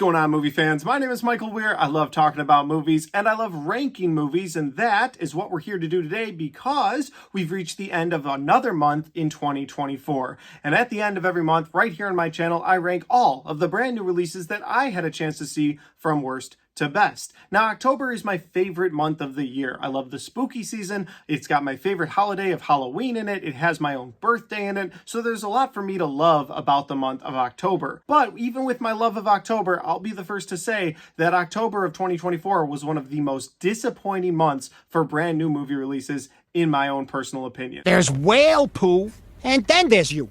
going on, movie fans? My name is Michael Weer. I love talking about movies and I love ranking movies, and that is what we're here to do today because we've reached the end of another month in 2024. And at the end of every month, right here on my channel, I rank all of the brand new releases that I had a chance to see from worst to best. Now, October is my favorite month of the year. I love the spooky season. It's got my favorite holiday of Halloween in it. It has my own birthday in it. So there's a lot for me to love about the month of October. But even with my love of October, I'll be the first to say that October of 2024 was one of the most disappointing months for brand new movie releases, in my own personal opinion. There's whale poo, and then there's you.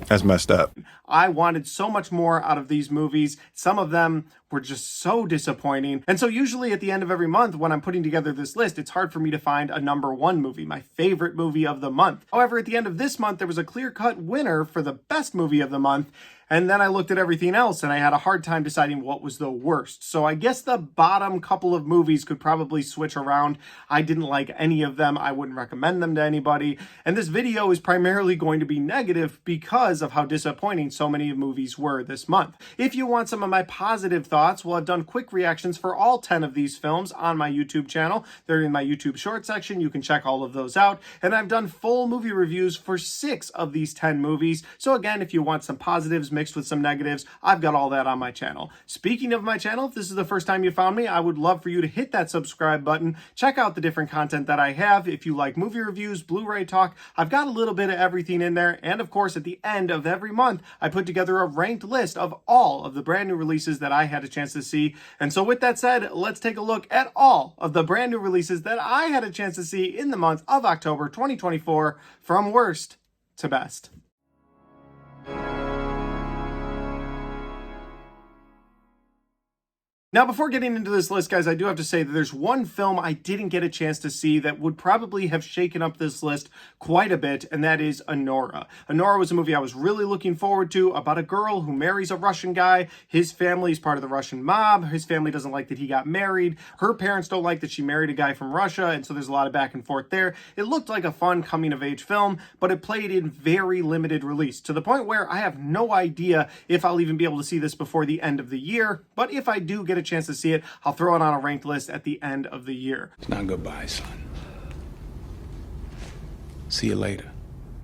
That's messed up. I wanted so much more out of these movies. Some of them were just so disappointing. And so usually at the end of every month when I'm putting together this list, it's hard for me to find a number one movie, my favorite movie of the month. However, at the end of this month, there was a clear-cut winner for the best movie of the month. And then I looked at everything else and I had a hard time deciding what was the worst. So I guess the bottom couple of movies could probably switch around. I didn't like any of them. I wouldn't recommend them to anybody. And this video is primarily going to be negative because of how disappointing so many movies were this month. If you want some of my positive thoughts, well, I've done quick reactions for all 10 of these films on my YouTube channel. They're in my YouTube short section. You can check all of those out. And I've done full movie reviews for 6 of these 10 movies. So again, if you want some positives mixed with some negatives, I've got all that on my channel. Speaking of my channel, if this is the first time you found me, I would love for you to hit that subscribe button. Check out the different content that I have. If you like movie reviews, Blu-ray talk, I've got a little bit of everything in there. And of course, at the end of every month, I put together a ranked list of all of the brand new releases that I had a chance to see. And so with that said, let's take a look at all of the brand new releases that I had a chance to see in the month of October 2024 from worst to best. Now, before getting into this list, guys, I do have to say that there's one film I didn't get a chance to see that would probably have shaken up this list quite a bit, and that is Anora. Anora was a movie I was really looking forward to, about a girl who marries a Russian guy. His family is part of the Russian mob. His family doesn't like that he got married. Her parents don't like that she married a guy from Russia, and so there's a lot of back and forth there. It looked like a fun coming-of-age film, but it played in very limited release, to the point where I have no idea if I'll even be able to see this before the end of the year. But if I do get a chance to see it, I'll throw it on a ranked list at the end of the year. It's not goodbye, son. See you later.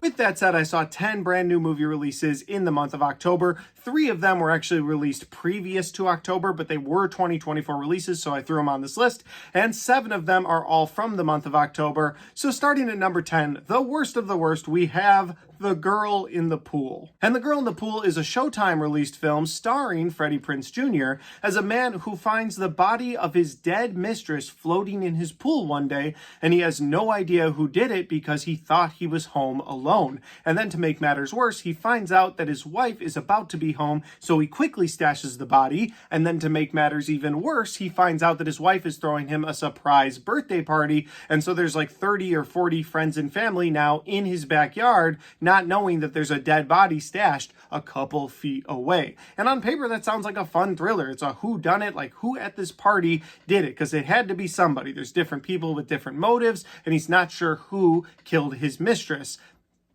With that said, I saw 10 brand new movie releases in the month of October. 3 of them were actually released previous to October, but they were 2024 releases, so I threw them on this list. And 7 of them are all from the month of October. So starting at number 10, the worst of the worst, we have The Girl in the Pool. And The Girl in the Pool is a Showtime released film starring Freddie Prinze Jr. as a man who finds the body of his dead mistress floating in his pool one day, and he has no idea who did it because he thought he was home alone. And then to make matters worse, he finds out that his wife is about to be home, so he quickly stashes the body. And then to make matters even worse, he finds out that his wife is throwing him a surprise birthday party, and so there's like 30 or 40 friends and family now in his backyard, not knowing that there's a dead body stashed a couple feet away. And on paper, that sounds like a fun thriller. It's a whodunit, like who at this party did it, because it had to be somebody. There's different people with different motives, and he's not sure who killed his mistress.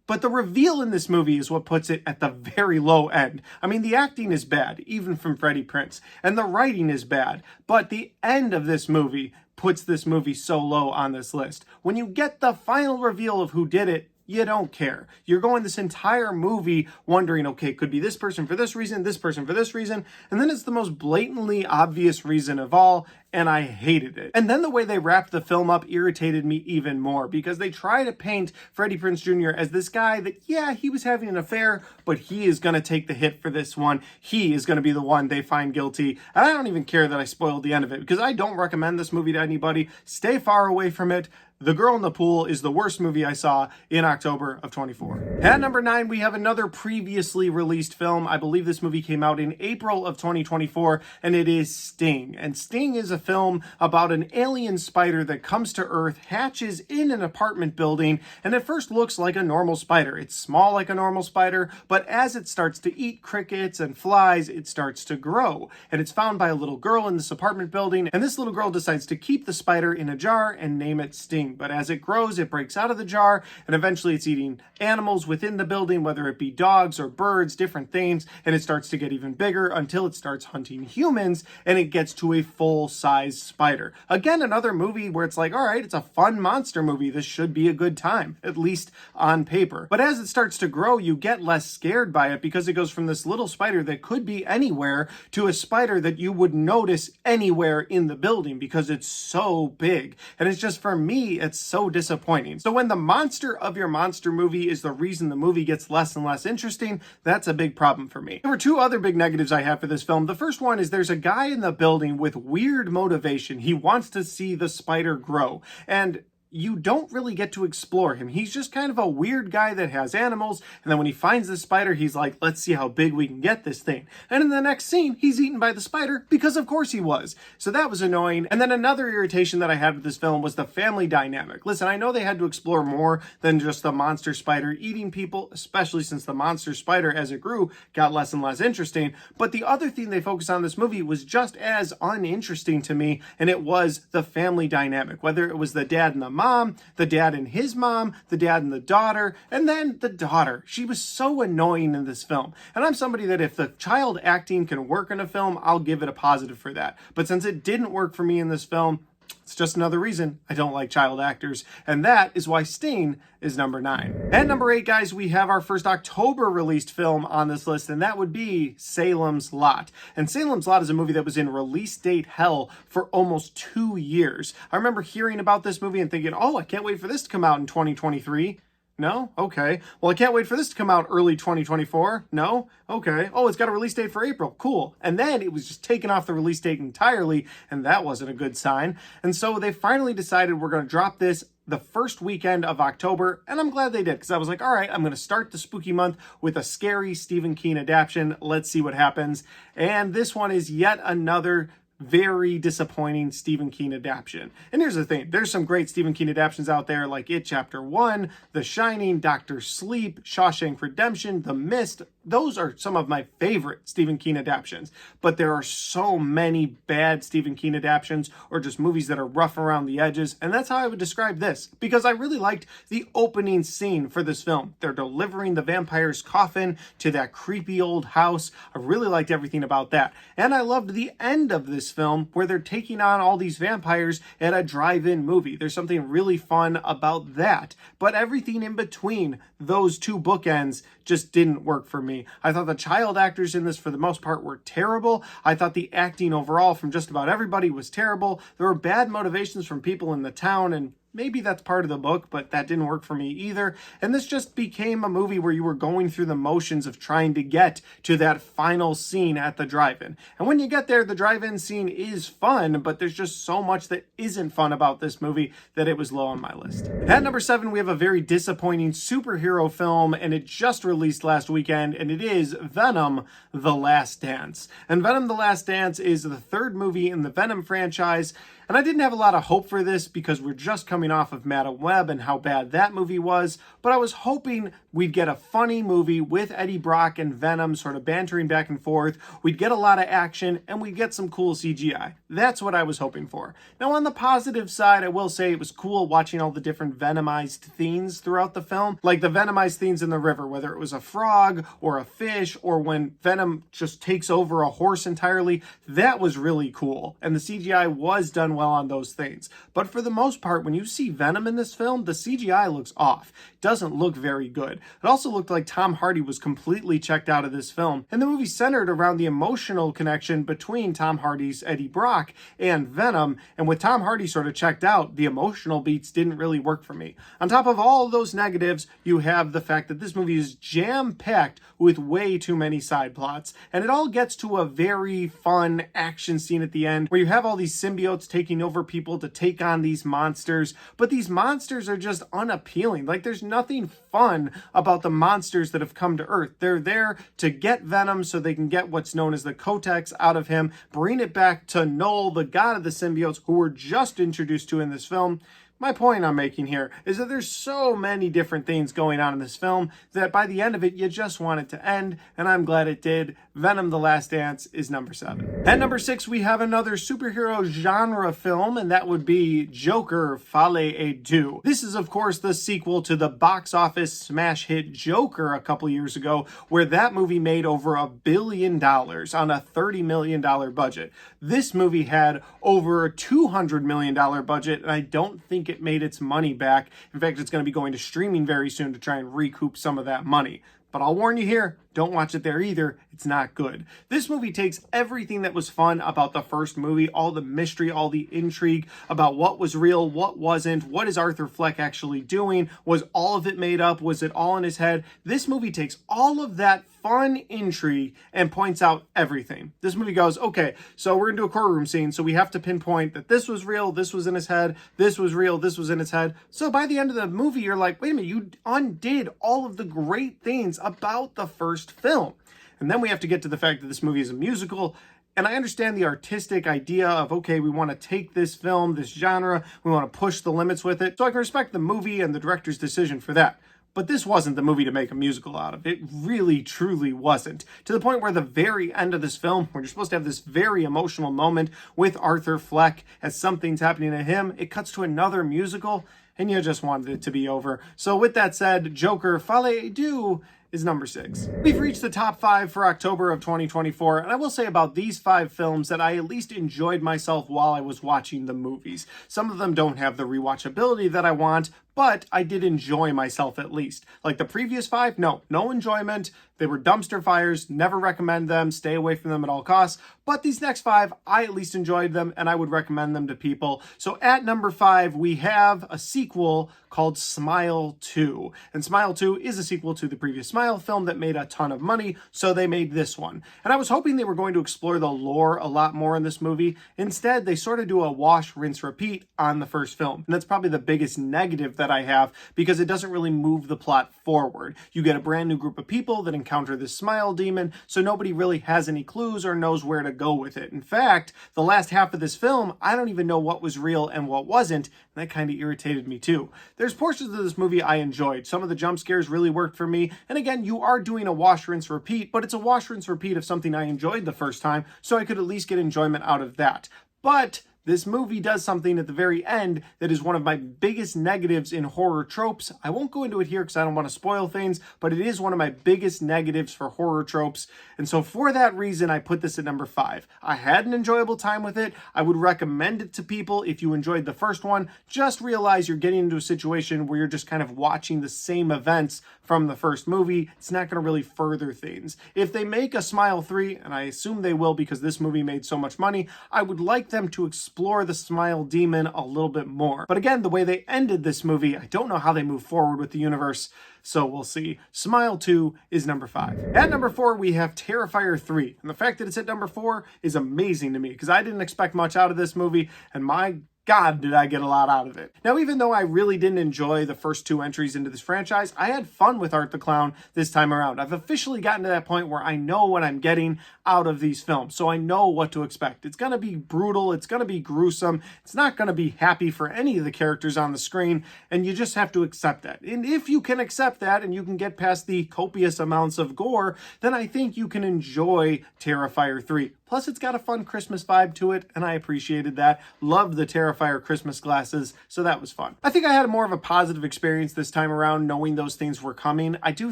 But the reveal in this movie is what puts it at the very low end. I mean, the acting is bad, even from Freddie Prinze, and the writing is bad, but the end of this movie puts this movie so low on this list. When you get the final reveal of who did it, you don't care. You're going this entire movie wondering, okay, it could be this person for this reason, this person for this reason, and then it's the most blatantly obvious reason of all, and I hated it. And then the way they wrapped the film up irritated me even more, because they try to paint Freddie Prinze Jr. as this guy that, yeah, he was having an affair, but he is going to take the hit for this one. He is going to be the one they find guilty. And I don't even care that I spoiled the end of it, because I don't recommend this movie to anybody. Stay far away from it. The Girl in the Pool is the worst movie I saw in October of 24. At number 9, we have another previously released film. I believe this movie came out in April of 2024, and it is Sting. And Sting is a film about an alien spider that comes to Earth, hatches in an apartment building, and at first looks like a normal spider. It's small like a normal spider, but as it starts to eat crickets and flies, it starts to grow. And it's found by a little girl in this apartment building, and this little girl decides to keep the spider in a jar and name it Sting. thing, but as it grows, it breaks out of the jar, and eventually it's eating animals within the building, whether it be dogs or birds, different things, and it starts to get even bigger until it starts hunting humans, and it gets to a full-size spider. Again, another movie where it's like, all right, it's a fun monster movie. This should be a good time, at least on paper. But as it starts to grow, you get less scared by it because it goes from this little spider that could be anywhere to a spider that you would notice anywhere in the building because it's so big. And it's just, for me, it's so disappointing. So when the monster of your monster movie is the reason the movie gets less and less interesting, that's a big problem for me. There were two other big negatives I have for this film. The first one is there's a guy in the building with weird motivation. He wants to see the spider grow, and you don't really get to explore him. He's just kind of a weird guy that has animals, and then when he finds the spider, he's like, let's see how big we can get this thing. And in the next scene, he's eaten by the spider, because of course he was. So that was annoying. And then another irritation that I had with this film was the family dynamic. Listen, I know they had to explore more than just the monster spider eating people, especially since the monster spider, as it grew, got less and less interesting. But the other thing they focused on in this movie was just as uninteresting to me, and it was the family dynamic. Whether it was the dad and the mom, the dad and his mom, the dad and the daughter, and then the daughter. She was so annoying in this film. And I'm somebody that if the child acting can work in a film, I'll give it a positive for that. But since it didn't work for me in this film, it's just another reason I don't like child actors, and that is why Sting is number 9. At number 8, guys, we have our first October released film on this list, and that would be Salem's Lot. And Salem's Lot is a movie that was in release date hell for almost 2 years. I remember hearing about this movie and thinking, oh, I can't wait for this to come out in 2023. No? Okay. Well, I can't wait for this to come out early 2024. No? Okay. Oh, it's got a release date for April. Cool. And then it was just taken off the release date entirely, and that wasn't a good sign. And so they finally decided we're going to drop this the first weekend of October, and I'm glad they did, because I was like, all right, I'm going to start the spooky month with a scary Stephen King adaptation. Let's see what happens. And this one is yet another very disappointing Stephen King adaptation. And here's the thing, there's some great Stephen King adaptations out there, like It Chapter 1, The Shining, Doctor Sleep, Shawshank Redemption, The Mist. Those are some of my favorite Stephen King adaptations, but there are so many bad Stephen King adaptations, or just movies that are rough around the edges, and that's how I would describe this, because I really liked the opening scene for this film. They're delivering the vampire's coffin to that creepy old house. I really liked everything about that, and I loved the end of this film where they're taking on all these vampires at a drive-in movie. There's something really fun about that, but everything in between those two bookends just didn't work for me. I thought the child actors in this, for the most part, were terrible. I thought the acting overall from just about everybody was terrible. There were bad motivations from people in the town, and maybe that's part of the book, but that didn't work for me either. And this just became a movie where you were going through the motions of trying to get to that final scene at the drive-in. And when you get there, the drive-in scene is fun, but there's just so much that isn't fun about this movie that it was low on my list. At number 7, we have a very disappointing superhero film, and it just released last weekend, and it is Venom: The Last Dance. And Venom: The Last Dance is the third movie in the Venom franchise. And I didn't have a lot of hope for this because we're just coming off of Madam Web and how bad that movie was, but I was hoping we'd get a funny movie with Eddie Brock and Venom sort of bantering back and forth. We'd get a lot of action, and we'd get some cool CGI. That's what I was hoping for. Now, on the positive side, I will say it was cool watching all the different Venomized things throughout the film, like the Venomized things in the river, whether it was a frog or a fish, or when Venom just takes over a horse entirely. That was really cool, and the CGI was done well on those things. But for the most part, when you see Venom in this film, the CGI looks off. It doesn't look very good. It also looked like Tom Hardy was completely checked out of this film, and the movie centered around the emotional connection between Tom Hardy's Eddie Brock and Venom, and with Tom Hardy sort of checked out, the emotional beats didn't really work for me. On top of all of those negatives, you have the fact that this movie is jam-packed with way too many side plots, and it all gets to a very fun action scene at the end where you have all these symbiotes taking over people to take on these monsters, but these monsters are just unappealing. Like, there's nothing fun about the monsters that have come to Earth. They're there to get Venom so they can get what's known as the Codex out of him, bring it back to Null, the god of the symbiotes, who we're just introduced to in this film. My point I'm making here is that there's so many different things going on in this film that by the end of it, you just want it to end, and I'm glad it did. Venom: The Last Dance is number 7. At number 6, we have another superhero genre film, and that would be Joker: Folie à Deux. This is, of course, the sequel to the box office smash hit Joker a couple years ago, where that movie made over $1 billion on a $30 million budget. This movie had over a $200 million budget, and I don't think it made its money back. In fact, it's going to be going to streaming very soon to try and recoup some of that money. But I'll warn you here, don't watch it there either. It's not good. This movie takes everything that was fun about the first movie, all the mystery, all the intrigue about what was real, what wasn't, what is Arthur Fleck actually doing, was all of it made up, was it all in his head? This movie takes all of that fun intrigue and points out everything. This movie goes, okay, so we're into a courtroom scene, so we have to pinpoint that this was real, this was in his head, this was real, this was in his head. So by the end of the movie, you're like, wait a minute, you undid all of the great things about the first film. And then we have to get to the fact that this movie is a musical. And I understand the artistic idea of, okay, we want to take this film, this genre, we want to push the limits with it. So I can respect the movie and the director's decision for that. But this wasn't the movie to make a musical out of. It really, truly wasn't. To the point where the very end of this film, where you're supposed to have this very emotional moment with Arthur Fleck as something's happening to him, it cuts to another musical, and you just wanted it to be over. So with that said, Joker: Folie à Deux is number 6. We've reached the top 5 for October of 2024, and I will say about these 5 films that I at least enjoyed myself while I was watching the movies. Some of them don't have the rewatchability that I want, but I did enjoy myself at least. Like the previous 5, no enjoyment. They were dumpster fires, never recommend them, stay away from them at all costs. But these next 5, I at least enjoyed them, and I would recommend them to people. So at number 5, we have a sequel called Smile 2. And Smile 2 is a sequel to the previous Smile film that made a ton of money, so they made this one. And I was hoping they were going to explore the lore a lot more in this movie. Instead, they sort of do a wash, rinse, repeat on the first film. And that's probably the biggest negative that I have, because it doesn't really move the plot forward. You get a brand new group of people that encounter this smile demon, so nobody really has any clues or knows where to go with it. In fact, the last half of this film, I don't even know what was real and what wasn't, and that kind of irritated me too. There's portions of this movie I enjoyed. Some of the jump scares really worked for me, and again, you are doing a wash, rinse, repeat, but it's a wash, rinse, repeat of something I enjoyed the first time, so I could at least get enjoyment out of that. But this movie does something at the very end that is one of my biggest negatives in horror tropes. I won't go into it here because I don't want to spoil things, but it is one of my biggest negatives for horror tropes. And so for that reason, I put this at number 5. I had an enjoyable time with it. I would recommend it to people if you enjoyed the first one. Just realize you're getting into a situation where you're just kind of watching the same events from the first movie. It's not going to really further things. If they make a Smile 3, and I assume they will because this movie made so much money, I would like them to explore the smile demon a little bit more. But again, the way they ended this movie, I don't know how they move forward with the universe, so we'll see. Smile 2 is number 5. At number 4, we have Terrifier 3. And the fact that it's at number 4 is amazing to me, because I didn't expect much out of this movie, and my God, did I get a lot out of it. Now, even though I really didn't enjoy the first 2 entries into this franchise, I had fun with Art the Clown this time around. I've officially gotten to that point where I know what I'm getting out of these films, so I know what to expect. It's going to be brutal, it's going to be gruesome, it's not going to be happy for any of the characters on the screen, and you just have to accept that. And if you can accept that and you can get past the copious amounts of gore, then I think you can enjoy Terrifier 3. Plus, it's got a fun Christmas vibe to it, and I appreciated that. Loved the Terrifier Christmas glasses, so that was fun. I think I had more of a positive experience this time around, knowing those things were coming. I do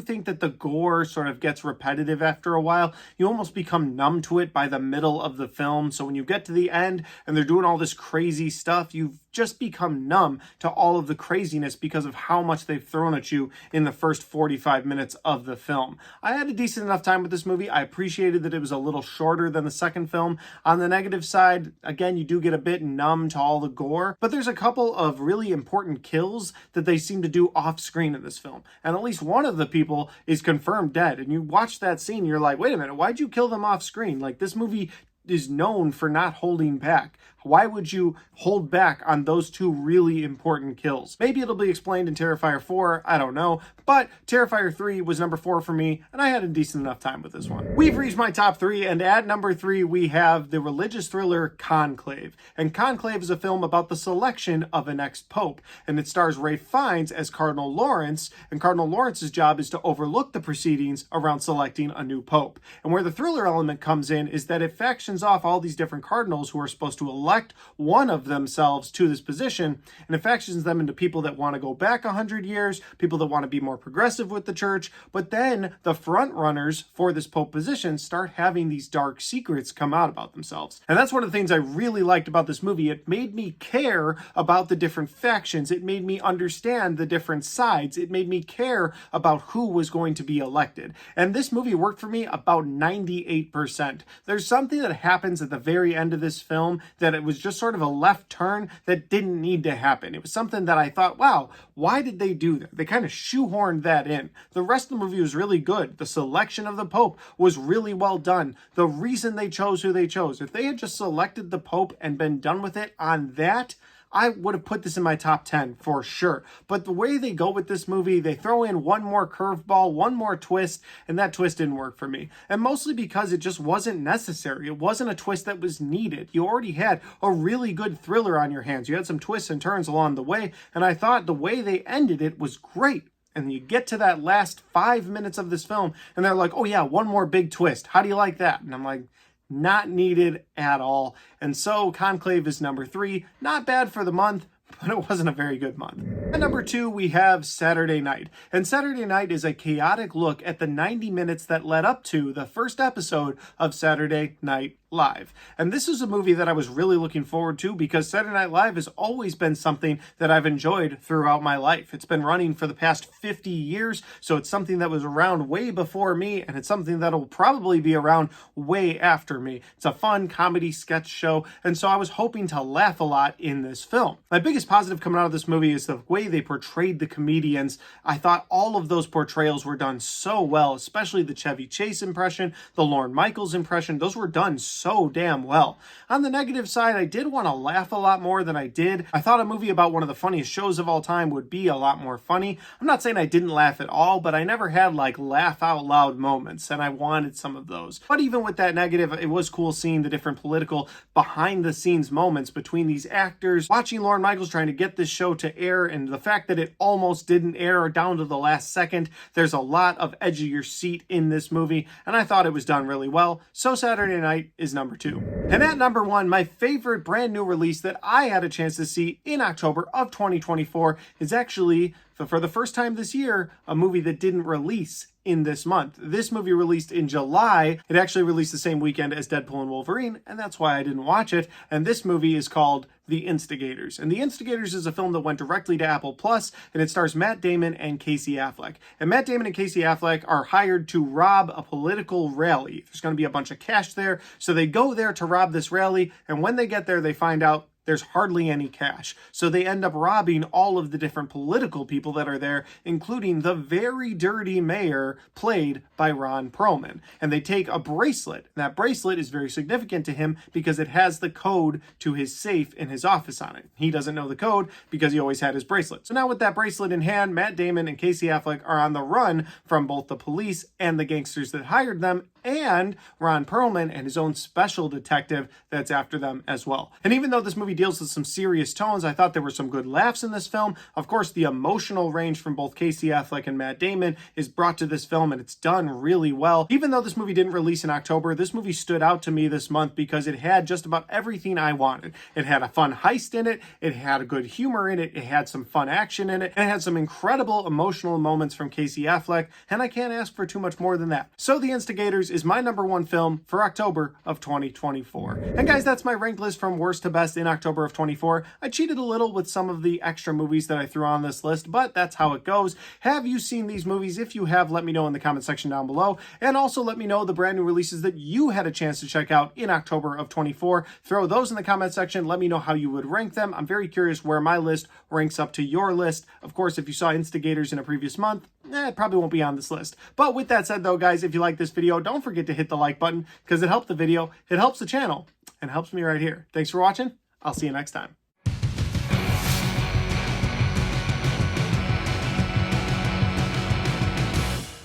think that the gore sort of gets repetitive after a while. You almost become numb to it by the middle of the film, so when you get to the end and they're doing all this crazy stuff, you've just become numb to all of the craziness because of how much they've thrown at you in the first 45 minutes of the film. I had a decent enough time with this movie. I appreciated that it was a little shorter than the second film. On the negative side, again, you do get a bit numb to all the gore, but there's a couple of really important kills that they seem to do off screen in this film. And at least one of the people is confirmed dead. And you watch that scene, you're like, wait a minute, why'd you kill them off screen? Like, this movie is known for not holding back. Why would you hold back on those two really important kills? Maybe it'll be explained in Terrifier 4, I don't know, but Terrifier 3 was number 4 for me, and I had a decent enough time with this one. We've reached my top 3, and at number 3 we have the religious thriller Conclave. And Conclave is a film about the selection of a next pope, and it stars Ralph Fiennes as Cardinal Lawrence, and Cardinal Lawrence's job is to overlook the proceedings around selecting a new pope. And where the thriller element comes in is that it factions off all these different cardinals who are supposed to elect one of themselves to this position, and it factions them into people that want to go back 100 years, people that want to be more progressive with the church, but then the front runners for this pope position start having these dark secrets come out about themselves. And that's one of the things I really liked about this movie. It made me care about the different factions. It made me understand the different sides. It made me care about who was going to be elected. And this movie worked for me about 98%. There's something that happens at the very end of this film that it was just sort of a left turn that didn't need to happen. It was something that I thought, wow, why did they do that? They kind of shoehorned that in. The rest of the movie was really good. The selection of the Pope was really well done. The reason they chose who they chose, if they had just selected the Pope and been done with it on that, I would have put this in my top 10 for sure. But the way they go with this movie, they throw in one more curveball, one more twist, and that twist didn't work for me. And mostly because it just wasn't necessary. It wasn't a twist that was needed. You already had a really good thriller on your hands. You had some twists and turns along the way, and I thought the way they ended it was great. And you get to that last 5 minutes of this film, and they're like, oh yeah, one more big twist. How do you like that? And I'm like, not needed at all. And so Conclave is number 3. Not bad for the month, but it wasn't a very good month. At number 2, we have Saturday Night. And Saturday Night is a chaotic look at the 90 minutes that led up to the first episode of Saturday Night Live. And this is a movie that I was really looking forward to because Saturday Night Live has always been something that I've enjoyed throughout my life. It's been running for the past 50 years, so it's something that was around way before me, and it's something that'll probably be around way after me. It's a fun comedy sketch show, and so I was hoping to laugh a lot in this film. My biggest positive coming out of this movie is the way they portrayed the comedians. I thought all of those portrayals were done so well, especially the Chevy Chase impression, the Lorne Michaels impression. Those were done so damn well. On the negative side, I did want to laugh a lot more than I did. I thought a movie about one of the funniest shows of all time would be a lot more funny. I'm not saying I didn't laugh at all, but I never had like laugh out loud moments, and I wanted some of those. But even with that negative, it was cool seeing the different political behind the scenes moments between these actors, watching Lorne Michaels trying to get this show to air, and the fact that it almost didn't air down to the last second. There's a lot of edge of your seat in this movie, and I thought it was done really well. So Saturday Night is number 2. And at number 1, my favorite brand new release that I had a chance to see in October of 2024 is actually, for the first time this year, a movie that didn't release in this month. This movie released in July. It actually released the same weekend as Deadpool and Wolverine, and that's why I didn't watch it. And this movie is called The Instigators. And The Instigators is a film that went directly to Apple Plus, and it stars Matt Damon and Casey Affleck. And Matt Damon and Casey Affleck are hired to rob a political rally. There's going to be a bunch of cash there, so they go there to rob this rally, and when they get there, they find out there's hardly any cash. So they end up robbing all of the different political people that are there, including the very dirty mayor played by Ron Perlman. And they take a bracelet. And that bracelet is very significant to him because it has the code to his safe in his office on it. He doesn't know the code because he always had his bracelet. So now with that bracelet in hand, Matt Damon and Casey Affleck are on the run from both the police and the gangsters that hired them, and Ron Perlman and his own special detective that's after them as well. And even though this movie deals with some serious tones, I thought there were some good laughs in this film. Of course, the emotional range from both Casey Affleck and Matt Damon is brought to this film, and it's done really well. Even though this movie didn't release in October, this movie stood out to me this month because it had just about everything I wanted. It had a fun heist in it, it had a good humor in it, it had some fun action in it, and it had some incredible emotional moments from Casey Affleck, and I can't ask for too much more than that. So The Instigators is my number 1 film for October of 2024. And guys, that's my ranked list from worst to best in October of 24. I cheated a little with some of the extra movies that I threw on this list, but that's how it goes. Have you seen these movies? If you have, let me know in the comment section down below, and also let me know the brand new releases that you had a chance to check out in October of 24. Throw those in the comment section. Let me know how you would rank them. I'm very curious where my list ranks up to your list. Of course, if you saw Instigators in a previous month, it probably won't be on this list. But with that said though, guys, if you like this video, don't forget to hit the like button because it helps the video, it helps the channel, and helps me right here. Thanks for watching. I'll see you next time.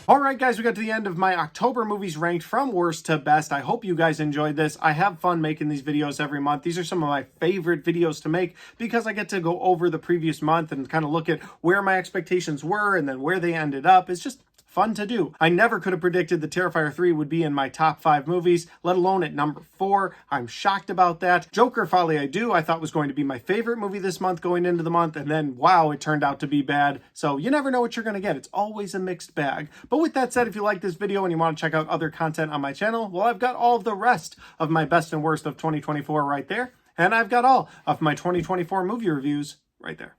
Alright guys, we got to the end of my October movies ranked from worst to best. I hope you guys enjoyed this. I have fun making these videos every month. These are some of my favorite videos to make because I get to go over the previous month and kind of look at where my expectations were and then where they ended up. It's just fun to do. I never could have predicted the Terrifier 3 would be in my top 5 movies, let alone at number 4. I'm shocked about that. Joker Folly I Do I thought was going to be my favorite movie this month going into the month, and then wow, it turned out to be bad. So you never know what you're going to get. It's always a mixed bag. But with that said, if you like this video and you want to check out other content on my channel, well, I've got all of the rest of my best and worst of 2024 right there, and I've got all of my 2024 movie reviews right there.